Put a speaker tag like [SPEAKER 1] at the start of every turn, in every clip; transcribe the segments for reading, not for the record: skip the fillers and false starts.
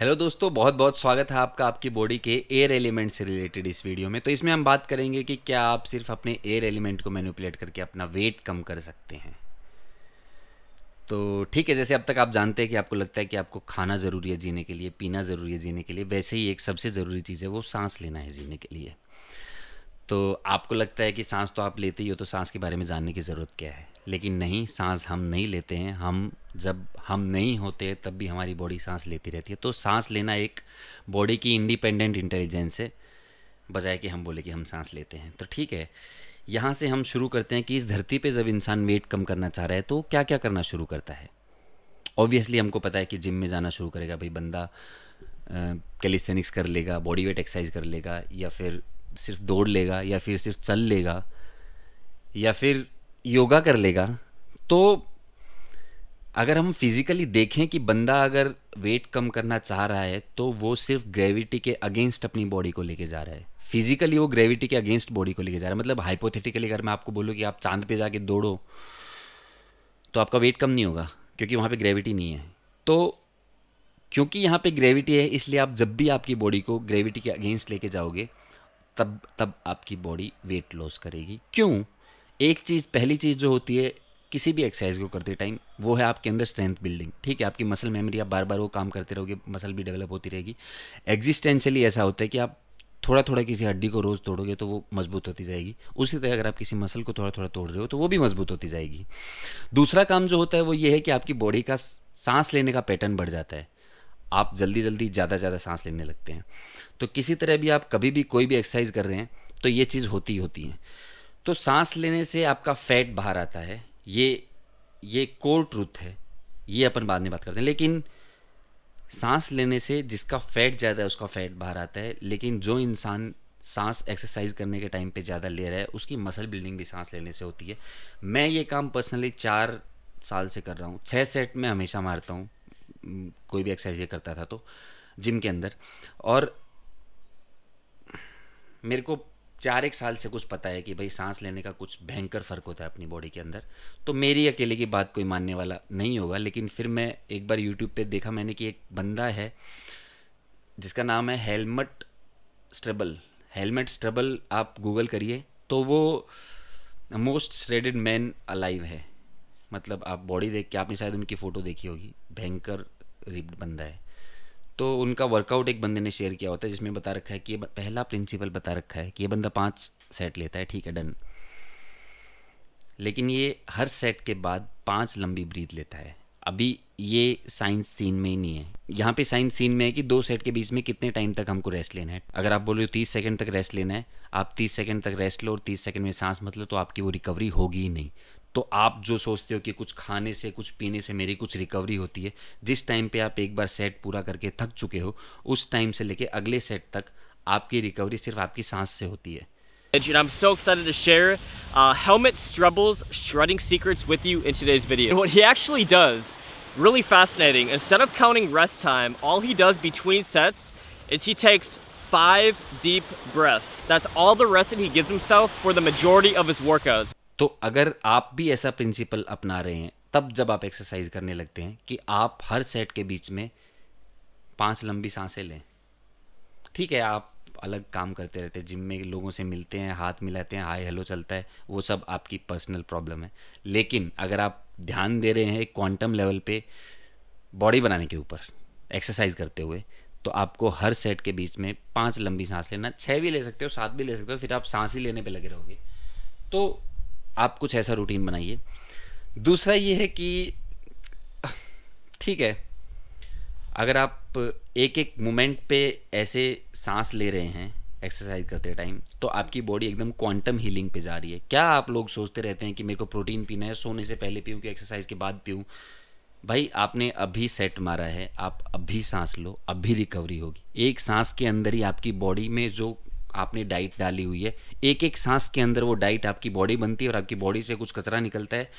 [SPEAKER 1] Hello दोस्तों, बहुत बहुत स्वागत है आपका आपकी बॉडी के एयर एलिमेंट से रिलेटेड इस वीडियो में। तो इसमें हम बात करेंगे कि क्या आप सिर्फ अपने एयर एलिमेंट को मैनिपुलेट करके अपना वेट कम कर सकते हैं। तो ठीक है, जैसे अब तक आप जानते हैं कि आपको लगता है कि आपको खाना ज़रूरी है जीने के लिए, पीना ज़रूरी है जीने के लिए, वैसे ही एक सबसे ज़रूरी चीज़ है वो सांस लेना है जीने के लिए। तो आपको लगता है कि सांस तो आप लेते ही हो, तो सांस के बारे में जानने की ज़रूरत क्या है। लेकिन नहीं, सांस हम नहीं लेते हैं। हम जब हम नहीं होते तब भी हमारी बॉडी सांस लेती रहती है। तो सांस लेना एक बॉडी की इंडिपेंडेंट इंटेलिजेंस है, बजाय कि हम बोले कि हम सांस लेते हैं। तो ठीक है, यहाँ से हम शुरू करते हैं कि इस धरती पे जब इंसान वेट कम करना चाह रहा है तो क्या क्या करना शुरू करता है। ऑब्वियसली हमको पता है कि जिम में जाना शुरू करेगा भाई बंदा, कैलिस्थेनिक्स कर लेगा, बॉडी वेट एक्सरसाइज कर लेगा, या फिर सिर्फ दौड़ लेगा, या फिर सिर्फ चल लेगा, या फिर योगा कर लेगा। तो अगर हम फिजिकली देखें कि बंदा अगर वेट कम करना चाह रहा है तो वो सिर्फ ग्रेविटी के अगेंस्ट अपनी बॉडी को लेके जा रहा है। फिजिकली वो ग्रेविटी के अगेंस्ट बॉडी को लेके जा रहा है। मतलब हाइपोथेटिकली अगर मैं आपको बोलूँ कि आप चांद पे जाके दौड़ो तो आपका वेट कम नहीं होगा, क्योंकि वहाँ पे ग्रेविटी नहीं है। तो क्योंकि यहाँ पे ग्रेविटी है, इसलिए आप जब भी आपकी बॉडी को ग्रेविटी के अगेंस्ट लेके जाओगे तब तब आपकी बॉडी वेट लॉस करेगी। क्यों? एक चीज़, पहली चीज़ जो होती है किसी भी एक्सरसाइज को करते टाइम, वो है आपके अंदर स्ट्रेंथ बिल्डिंग। ठीक है, आपकी मसल मेमोरी, आप बार बार वो काम करते रहोगे, मसल भी डेवलप होती रहेगी। एग्जिस्टेंशियली ऐसा होता है कि आप थोड़ा थोड़ा किसी हड्डी को रोज़ तोड़ोगे तो वो मजबूत होती जाएगी। उसी तरह अगर आप किसी मसल को थोड़ा थोड़ा तोड़ रहे हो तो वो भी मजबूत होती जाएगी। दूसरा काम जो होता है वो ये है कि आपकी बॉडी का सांस लेने का पैटर्न बढ़ जाता है। आप जल्दी जल्दी ज़्यादा ज़्यादा सांस लेने लगते हैं। तो किसी तरह भी आप कभी भी कोई भी एक्सरसाइज कर रहे हैं तो ये चीज़ होती ही होती है। तो सांस लेने से आपका फैट बाहर आता है, ये कोर ट्रूथ है। ये अपन बाद में बात करते हैं। लेकिन सांस लेने से जिसका फैट ज़्यादा है उसका फैट बाहर आता है, लेकिन जो इंसान सांस एक्सरसाइज करने के टाइम पे ज़्यादा ले रहा है उसकी मसल बिल्डिंग भी सांस लेने से होती है। मैं ये काम पर्सनली 4 साल से कर रहा हूँ। 6 सेट में हमेशा मारता हूँ, कोई भी एक्सरसाइज ये करता था तो जिम के अंदर। और मेरे को 4 एक साल से कुछ पता है कि भाई सांस लेने का कुछ भयंकर फ़र्क होता है अपनी बॉडी के अंदर। तो मेरी अकेले की बात कोई मानने वाला नहीं होगा। लेकिन फिर मैं एक बार यूट्यूब पे देखा मैंने कि एक बंदा है जिसका नाम है हेलमेट स्ट्रबल। आप गूगल करिए तो वो मोस्ट श्रेडेड मैन अलाइव है। मतलब आप बॉडी देख के आपने शायद उनकी फ़ोटो देखी होगी, भयंकर रिप्ड बंदा है। तो उनका वर्कआउट एक बंदे ने शेयर किया होता है जिसमें बता रखा है कि ये पहला प्रिंसिपल बता रखा है कि ये बंदा 5 सेट लेता है, ठीक है, डन। लेकिन ये हर सेट के बाद 5 लंबी ब्रीथ लेता है। अभी ये साइंस सीन में ही नहीं है। यहाँ पे साइंस सीन में है कि 2 सेट के बीच में कितने टाइम तक हमको रेस्ट लेना है। अगर आप बोलो 30 सेकंड तक रेस्ट लेना है, आप 30 सेकंड तक रेस्ट लो और 30 सेकंड में सांस मत लो, तो आपकी वो रिकवरी होगी ही नहीं। तो आप जो सोचते हो कि कुछ खाने से कुछ पीने से मेरी कुछ रिकवरी होती है, जिस टाइम पे आप एक बार सेट पूरा करके थक चुके हो, उस टाइम से लेके अगले सेट तक आपकी रिकवरी सिर्फ आपकी सांस से होती है।
[SPEAKER 2] And I'm so excited to share Helmut Strubble's shredding secrets with you in today's video. And what he actually does, really fascinating, instead of counting rest time, all he does between sets is he takes 5 deep breaths. That's all the rest that he gives himself for the majority of his workouts.
[SPEAKER 1] तो अगर आप भी ऐसा principal अपना रहे हैं, तब जब आप एक्सरसाइज करने लगते हैं कि आप हर सेट के बीच में 5 लंबी सांसें लें। ठीक है, आप अलग काम करते रहते हैं, जिम में लोगों से मिलते हैं, हाथ मिलाते हैं, हाय हेलो चलता है, वो सब आपकी पर्सनल प्रॉब्लम है। लेकिन अगर आप ध्यान दे रहे हैं एक क्वांटम लेवल पे बॉडी बनाने के ऊपर एक्सरसाइज करते हुए, तो आपको हर सेट के बीच में 5 लंबी सांस लेना। 6 भी ले सकते हो, 7 भी ले सकते हो, फिर आप सांस ही लेने पे लगे रहोगे। तो आप कुछ ऐसा रूटीन बनाइए। दूसरा ये है कि ठीक है, अगर आप एक एक मोमेंट पे ऐसे सांस ले रहे हैं एक्सरसाइज करते टाइम, तो आपकी बॉडी एकदम क्वांटम हीलिंग पे जा रही है। क्या आप लोग सोचते रहते हैं कि मेरे को प्रोटीन पीना है, सोने से पहले पीऊँ कि एक्सरसाइज के बाद पीऊँ? भाई आपने अभी सेट मारा है, आप अभी सांस लो, अभी रिकवरी होगी। एक सांस के अंदर ही आपकी बॉडी में जो आपने डाइट डाली हुई है, एक एक सांस के अंदर वो डाइट आपकी बॉडी बनती है और आपकी बॉडी से कुछ कचरा निकलता है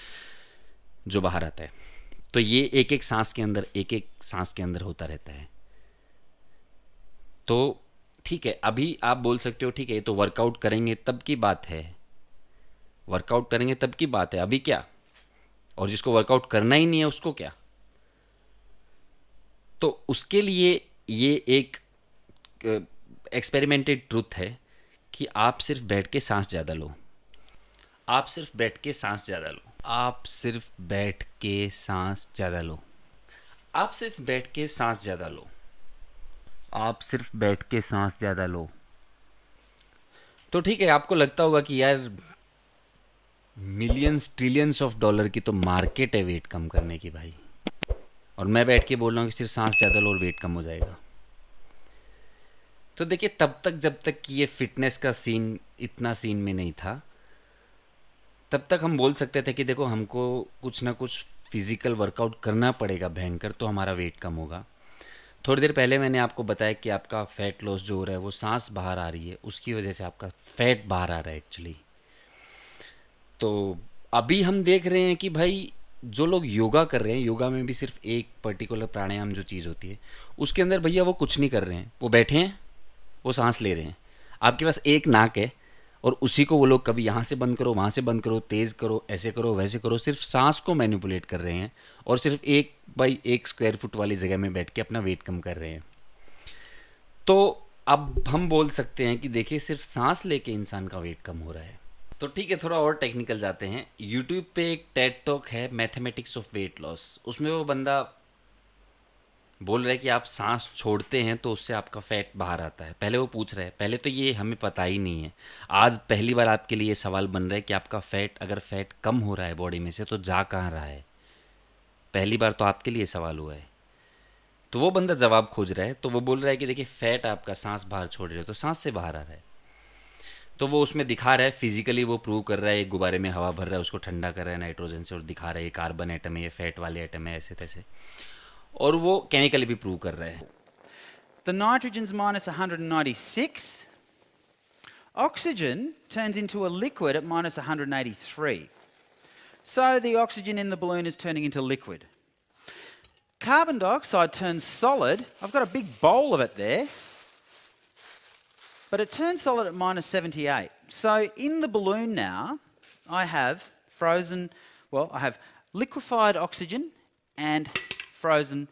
[SPEAKER 1] जो बाहर आता है। तो ये एक एक सांस के अंदर, एक एक सांस के अंदर होता रहता है। तो ठीक है, अभी आप बोल सकते हो ठीक है ये तो वर्कआउट करेंगे तब की बात है, वर्कआउट करेंगे तब की बात है, अभी क्या? और जिसको वर्कआउट करना ही नहीं है उसको क्या? तो उसके लिए ये एक एक्सपेरिमेंटेड ट्रुथ है कि आप सिर्फ बैठ के सांस ज़्यादा लो। आप सिर्फ बैठ के सांस ज़्यादा लो। आप सिर्फ बैठ के सांस ज़्यादा लो। आप सिर्फ बैठ के सांस ज़्यादा लो। आप सिर्फ बैठ के सांस ज़्यादा लो। तो ठीक है, आपको लगता होगा कि यार मिलियंस ट्रिलियंस ऑफ डॉलर की तो मार्केट है वेट कम करने की भाई, और मैं बैठ के बोल रहा हूँ कि सिर्फ सांस ज़्यादा लो और वेट कम हो जाएगा। तो देखिए, तब तक जब तक कि ये फिटनेस का सीन इतना सीन में नहीं था, तब तक हम बोल सकते थे कि देखो हमको कुछ ना कुछ फिजिकल वर्कआउट करना पड़ेगा भयंकर, तो हमारा वेट कम होगा। थोड़ी देर पहले मैंने आपको बताया कि आपका फैट लॉस जो हो रहा है वो सांस बाहर आ रही है, उसकी वजह से आपका फैट बाहर आ रहा है एक्चुअली। तो अभी हम देख रहे हैं कि भाई जो लोग योगा कर रहे हैं, योगा में भी सिर्फ एक पर्टिकुलर प्राणायाम जो चीज़ होती है, उसके अंदर भैया वो कुछ नहीं कर रहे हैं, वो बैठे हैं, वो सांस ले रहे हैं। आपके पास एक नाक है और उसी को वो लोग कभी यहाँ से बंद करो, वहाँ से बंद करो, तेज़ करो, ऐसे करो, वैसे करो, सिर्फ सांस को मैनिपुलेट कर रहे हैं और सिर्फ 1 बाई 1 स्क्वायर फुट वाली जगह में बैठ के अपना वेट कम कर रहे हैं। तो अब हम बोल सकते हैं कि देखिए सिर्फ सांस लेके इंसान का वेट कम हो रहा है। तो ठीक है, थोड़ा और टेक्निकल जाते हैं। यूट्यूब पे एक टेड टॉक है, मैथमेटिक्स ऑफ वेट लॉस। उसमें वो बंदा बोल रहा है कि आप सांस छोड़ते हैं तो उससे आपका फैट बाहर आता है। पहले वो पूछ रहा है, पहले तो ये हमें पता ही नहीं है, आज पहली बार आपके लिए ये सवाल बन रहा है कि आपका फैट, अगर फैट कम हो रहा है बॉडी में से तो जा कहाँ रहा है। पहली बार तो आपके लिए सवाल हुआ है। तो वो बंदा जवाब खोज रहा है, तो वो बोल रहा है कि देखिए फैट आपका सांस बाहर छोड़ रहे हो तो सांस से बाहर आ रहा है। तो वो उसमें दिखा रहा है, फिजिकली वो प्रूव कर रहा है, एक गुब्बारे में हवा भर रहा है, उसको ठंडा कर रहा है नाइट्रोजन से और दिखा रहा है ये कार्बन एटम है, ये फैट वाले एटम है, ऐसे तैसे। और वो केमिकली भी प्रूव कर रहा है।
[SPEAKER 3] The nitrogen's minus 196. Oxygen turns into a liquid at minus 183. So the oxygen in the balloon is turning into liquid. Carbon dioxide turns solid. I've got a big bowl of it there. But it turns solid at minus 78. So in the balloon now, I have I have liquefied oxygen and frozen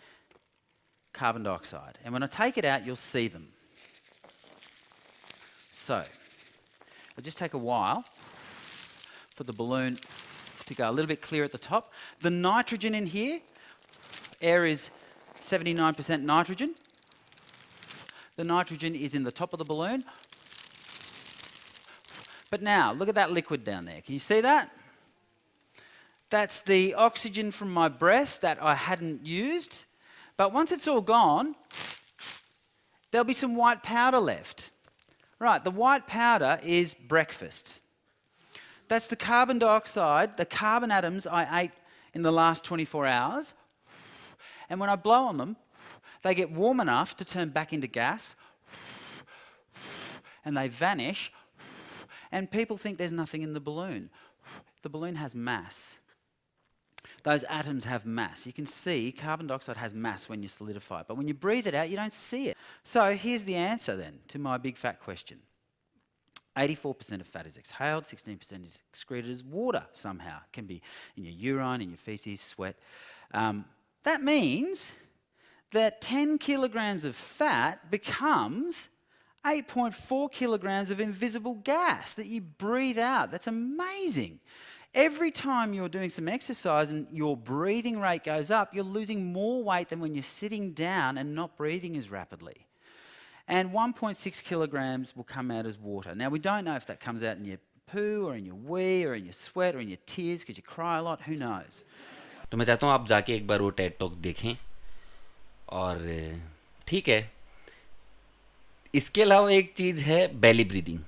[SPEAKER 3] carbon dioxide. And when I take it out, you'll see them. So, it'll just take a while for the balloon to go a little bit clear at the top. The nitrogen in here, air is 79% nitrogen. The nitrogen is in the top of the balloon. But now, look at that liquid down there. Can you see that? That's the oxygen from my breath that I hadn't used. But once it's all gone, there'll be some white powder left. Right, the white powder is breakfast. That's the carbon dioxide, the carbon atoms I ate in the last 24 hours. And when I blow on them, they get warm enough to turn back into gas, and they vanish, and people think there's nothing in the balloon. The balloon has mass. Those atoms have mass. You can see carbon dioxide has mass when you solidify it, but when you breathe it out, you don't see it. So here's the answer then to my big fat question. 84% of fat is exhaled, 16% is excreted as water somehow. It can be in your urine, in your feces, sweat. That means that 10 kilograms of fat becomes 8.4 kilograms of invisible gas that you breathe out. That's amazing. Every time you're doing some exercise and your breathing rate goes up, you're losing more weight than when you're sitting down and not breathing as rapidly. And 1.6 kilograms will come out as water. Now, we don't know if that comes out in your poo or in your wee or in your sweat or in your tears because you cry a lot. Who knows?
[SPEAKER 1] तो मैं चाहता हूँ आप जाके एक बार वो Ted talk देखें। और ठीक है, इसके अलावा एक चीज़ है बेली ब्रीदिंग।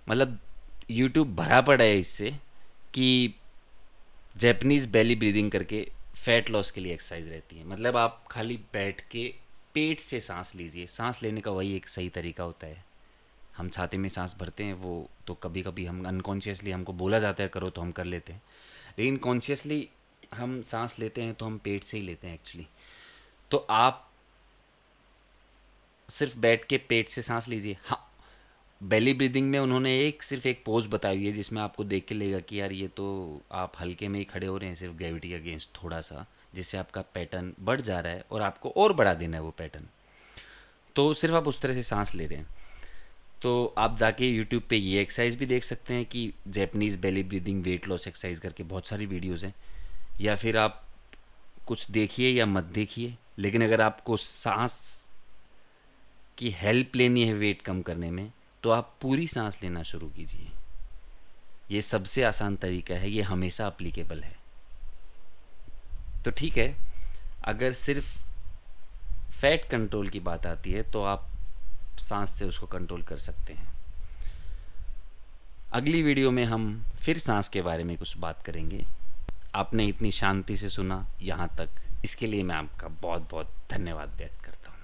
[SPEAKER 1] मतलब यूट्यूब भरा पड़ा है इससे कि जैपनीज़ बेली ब्रीदिंग करके फ़ैट लॉस के लिए एक्सरसाइज रहती है। मतलब आप खाली बैठ के पेट से सांस लीजिए। सांस लेने का वही एक सही तरीका होता है। हम छाती में सांस भरते हैं, वो तो कभी कभी हम अनकॉन्शियसली हमको बोला जाता है करो तो हम कर लेते हैं, लेकिन कॉन्शियसली हम सांस लेते हैं तो हम पेट से ही लेते हैं एक्चुअली। तो आप सिर्फ बैठ के पेट से सांस लीजिए। हाँ, बेली ब्रीदिंग में उन्होंने सिर्फ एक पोज बताई हुई है जिसमें आपको देख के लगेगा कि यार ये तो आप हल्के में ही खड़े हो रहे हैं, सिर्फ ग्रेविटी अगेंस्ट थोड़ा सा, जिससे आपका पैटर्न बढ़ जा रहा है और आपको और बढ़ा देना है वो पैटर्न। तो सिर्फ आप उस तरह से सांस ले रहे हैं। तो आप जाके यूट्यूब पे ये एक्सरसाइज भी देख सकते हैं कि Japanese belly breathing weight loss exercise करके बहुत सारी वीडियोस हैं, या फिर आप कुछ देखिए या मत देखिए, लेकिन अगर आपको सांस की हेल्प लेनी है वेट कम करने में तो आप पूरी सांस लेना शुरू कीजिए। ये सबसे आसान तरीका है, ये हमेशा अप्लीकेबल है। तो ठीक है, अगर सिर्फ फैट कंट्रोल की बात आती है तो आप सांस से उसको कंट्रोल कर सकते हैं। अगली वीडियो में हम फिर सांस के बारे में कुछ बात करेंगे। आपने इतनी शांति से सुना यहाँ तक, इसके लिए मैं आपका बहुत बहुत धन्यवाद व्यक्त करता हूँ।